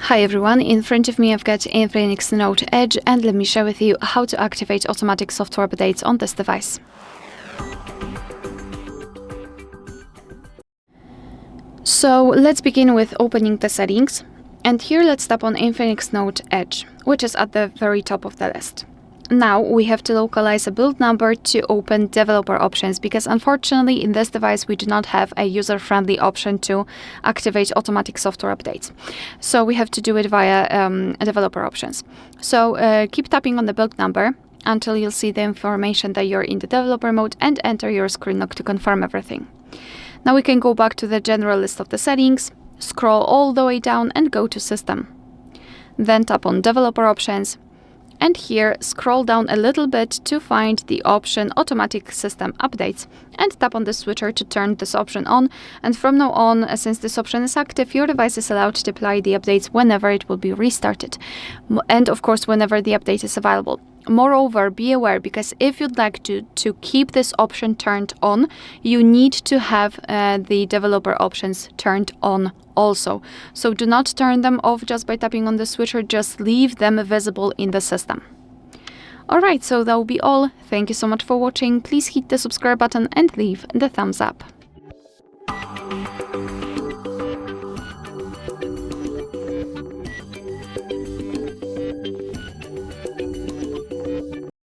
Hi everyone, in front of me I've got INFINIX Note Edge, and let me share with you how to activate automatic software updates on this device. So let's begin with opening the settings, and here let's tap on INFINIX Note Edge, which is at the very top of the list. Now we have to localize a build number to open developer options, because unfortunately in this device we do not have a user-friendly option to activate automatic software updates. So we have to do it via developer options. So keep tapping on the build number until you'll see the information that you're in the developer mode, and enter your screen lock to confirm everything. Now we can go back to the general list of the settings, scroll all the way down and go to System. Then tap on Developer Options, and here scroll down a little bit to find the option Automatic System Updates, and tap on the switcher to turn this option on. And from now on, since this option is active, your device is allowed to apply the updates whenever it will be restarted, and of course whenever the update is available. Moreover, be aware, because if you'd like to keep this option turned on, you need to have the developer options turned on also. So do not turn them off just by tapping on the switcher, just leave them visible in the system. Alright, so that will be all. Thank you so much for watching. Please hit the subscribe button and leave the thumbs up.